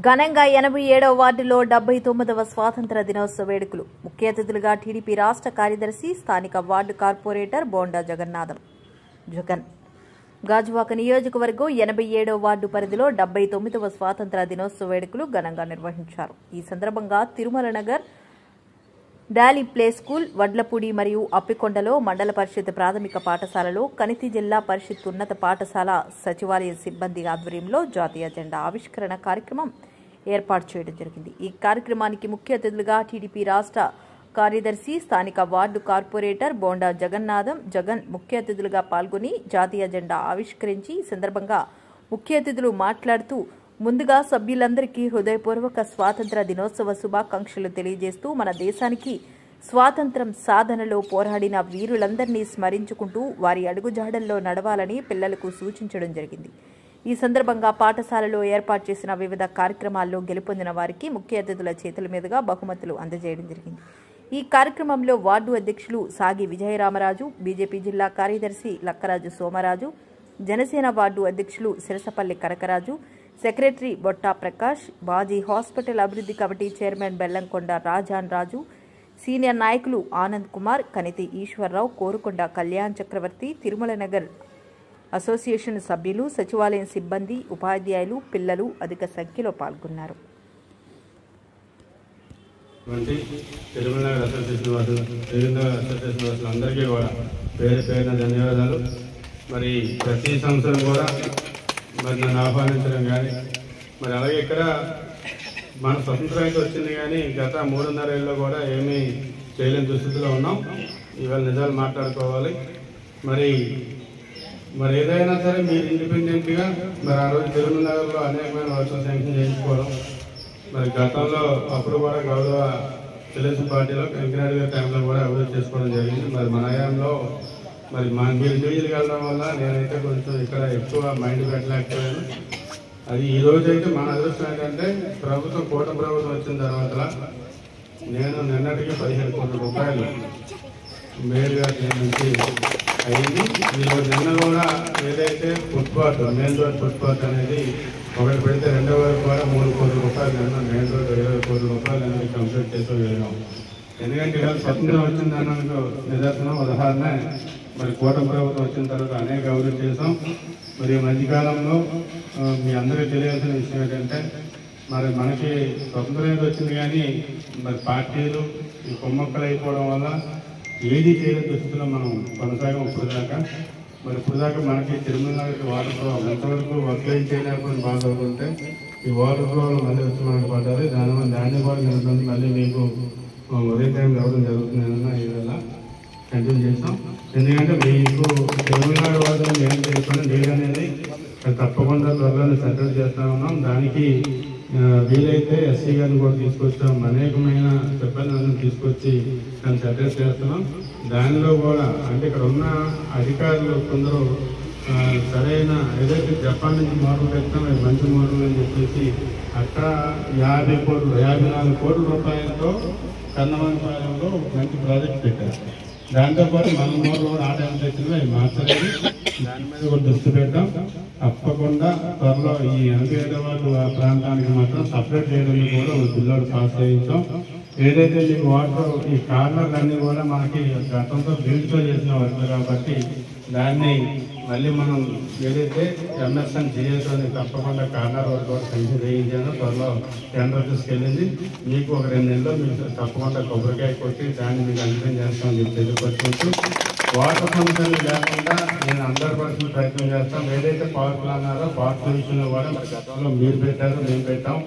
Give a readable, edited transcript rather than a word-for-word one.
ఘనంగా 87వ వార్డులో 79వ స్వాతంత్ర దినోత్సవ వేడుకలు. ముఖ్య అతిథులుగా టీడీపీ రాష్ట్ర కార్యదర్శి, స్థానిక వార్డు కార్పొరేటర్ బోండా జగన్. గాజువాక నియోజకవర్గం 87వ వార్డు పరిధిలో 79వ స్వాతంత్ర దినోత్సవ వేడుకలు ఘనంగా నిర్వహించారు. ఈ సందర్భంగా Tirumala Nagar, Dolly play school, Vadlapudi మరియు అప్పికొండలో మండల పరిషత్ ప్రాథమిక పాఠశాలలో, కనితి జిల్లా పరిషత్ ఉన్నత పాఠశాల సచివాలయ సిబ్బంది ఆధ్వర్యంలో జాతీయ జెండా ఆవిష్కరణ కార్యక్రమం ఏర్పాటు చేయడం జరిగింది. ఈ కార్యక్రమానికి ముఖ్య అతిథులుగా టీడీపీ రాష్ట్ర కార్యదర్శి, స్థానిక వార్డు కార్పొరేటర్ బోండా జగన్ ముఖ్య అతిథులుగా పాల్గొని జాతీయ జెండా ఆవిష్కరించి ఈ సందర్భంగా ముఖ్య అతిథులు మాట్లాడుతూ, ముందుగా సభ్యులందరికీ హృదయపూర్వక స్వాతంత్ర దినోత్సవ శుభాకాంక్షలు తెలియజేస్తూ మన దేశానికి స్వాతంత్ర్యం సాధనలో పోరాడిన వీరులందరినీ స్మరించుకుంటూ వారి అడుగుజాడల్లో నడవాలని పిల్లలకు సూచించడం జరిగింది. ఈ సందర్భంగా పాఠశాలలో ఏర్పాటు చేసిన వివిధ కార్యక్రమాల్లో గెలుపొందిన వారికి ముఖ్య అతిథుల చేతుల మీదుగా బహుమతులు అందజేయడం జరిగింది. ఈ కార్యక్రమంలో వార్డు అధ్యక్షులు సాగి విజయరామరాజు, బీజేపీ జిల్లా కార్యదర్శి లక్కరాజు సోమరాజు, జనసేన వార్డు అధ్యక్షులు సిరసపల్లి కనకరాజు, సెక్రటరీ బొట్టా ప్రకాష్, బాజీ హాస్పిటల్ అభివృద్ధి కమిటీ చైర్మన్ బెల్లంకొండ రాజాన్ రాజు, సీనియర్ నాయకులు ఆనంద్ కుమార్, కనితి ఈశ్వరరావు, కోరుకొండ కళ్యాణ్ చక్రవర్తి, తిరుమల నగర్ అసోసియేషన్ సభ్యులు, సచివాలయం సిబ్బంది, ఉపాధ్యాయులు, పిల్లలు అధిక సంఖ్యలో పాల్గొన్నారు. మరి ప్రతి సంవత్సరం కూడా నన్ను ఆహ్వానించడం కానీ, మరి అలాగే ఇక్కడ మన స్వతంత్రానికి వచ్చింది కానీ గత 3.5 ఏళ్ళలో కూడా ఏమీ చేయలేని దుస్థితిలో ఉన్నాం. ఇవాళ నిజాలు మాట్లాడుకోవాలి. మరి ఏదైనా సరే మీరు ఇండిపెండెంట్గా మరి ఆ రోజు తిరుమల నగర్లో అనేకమైన వర్షం శాంక్షన్ చేయించుకోవడం, మరి గతంలో అప్పుడు కూడా గౌరవ తెలుగుదేశం పార్టీలో వెంకయ్యనాయుడు గారి టైంలో కూడా అభివృద్ధి చేసుకోవడం జరిగింది. మరి మన హయాంలో మరి మీరు డివిజన్కి వెళ్ళడం వల్ల నేనైతే కొంచెం ఇక్కడ ఎక్కువ మైండ్ పెట్టలేకపోయాను. అది ఈ రోజు అయితే మన అదృష్టం ఏంటంటే కూటమి ప్రభుత్వం వచ్చిన తర్వాత నేను నిన్నటికి 15 కోట్ల రూపాయలు మేయర్ గారి నుంచి అయింది. నిన్న కూడా ఏదైతే ఫుట్పాత్, మెయిన్ రోడ్ ఫుట్పాత్ అనేది ఒకటి పెడితే రెండో వరకు కూడా 3 కోట్ల రూపాయలు నిన్న మెయిన్ రోడ్ 20 కోట్ల రూపాయలు అనేది కంప్లీట్ చేసి వెళ్ళాం. ఎందుకంటే ఇవాళ స్వతంత్రం వచ్చిందన్న నిదర్శనం, ఉదాహరణ మరి కూటమి ప్రభుత్వం వచ్చిన తర్వాత అనేక అభివృద్ధి చేసాం. మరి ఈ మధ్యకాలంలో మీ అందరికీ తెలియాల్సిన విషయం ఏంటంటే మరి మనకి స్వతంత్రం వచ్చింది కానీ మరి పార్టీలు ఈ కొమ్మక్కలు అయిపోవడం వల్ల ఏది చేయని దుస్థితిలో మనం కొనసాగం. ఇప్పుడు దాకా మనకి తిరుమల నగర్కి వాటర్ ఫ్లో ఎంతవరకు వర్క్లైన్ చేయలేకపోయిన బాధ అవుతుంటే ఈ వాటర్ ఫ్లో మళ్ళీ వచ్చి మనకు పడ్డారు. దాన్ని కూడా జరుగుతుంది. మళ్ళీ మీకు ఉదయం టైం రావడం జరుగుతుందన్న ఈవేళ కంటిన్యూ చేస్తాం. ఎందుకంటే మీకు తిరుమల వాటర్ ఏం తెలుసుకొని నీళ్ళు అనేది తప్పకుండా త్వరలో సెటిల్ చేస్తా ఉన్నాం. దానికి వీలైతే ఎస్సీ గారిని కూడా తీసుకొచ్చాం. అనేకమైన సిబ్బందిని తీసుకొచ్చి దాన్ని సెటిల్ చేస్తున్నాం. దానిలో కూడా అంటే ఇక్కడ ఉన్న అధికారులు కొందరు సరైన ఏదైతే జపాన్ నుంచి మోడల్ పెట్టాం, మంచి మోడల్ అని చెప్పేసి అక్కడ 54 కోట్ల రూపాయలతో కన్నవనపాలెంలో మంచి ప్రాజెక్ట్ పెట్టారు. దాంతోపాటు మన మోడల్ కూడా ఆ టైం తెచ్చినవి అవి మార్చలేదు. దాని మీద కూడా దృష్టి పెట్టాం. తప్పకుండా త్వరలో ఈ 87వ వార్డు ప్రాంతానికి మాత్రం సపరేట్ చేయడానికి కూడా బిల్లు పాస్ చేయించాం. ఏదైతే మీకు వాటర్ ఈ కార్నర్లన్నీ కూడా మనకి గతంతో బిల్డ్తో చేసిన వర్క్ కాబట్టి దాన్ని మళ్ళీ మనం ఏదైతే ఎంఎస్ఎన్ జిఎస్ అని తప్పకుండా కార్నర్ వర్క్ కూడా శాంక్షన్ చేయించాను. త్వరలో టెండర్ తీసుకెళ్ళింది. మీకు ఒక 2 నెలల్లో మీకు తప్పకుండా కొబ్బరికాయ కొట్టి దాన్ని మీకు అంకితం చేస్తామని చెప్పి తెలియపరుచుకుంటూ, వాటర్ సమస్యలు లేకుండా నేను 100% ప్రయత్నం చేస్తాం. ఏదైతే పవర్ ప్లాన్ అన్నారో పార్క్ విషయంలో కూడా మరి గతంలో మీరు పెట్టారో మేము పెట్టాం.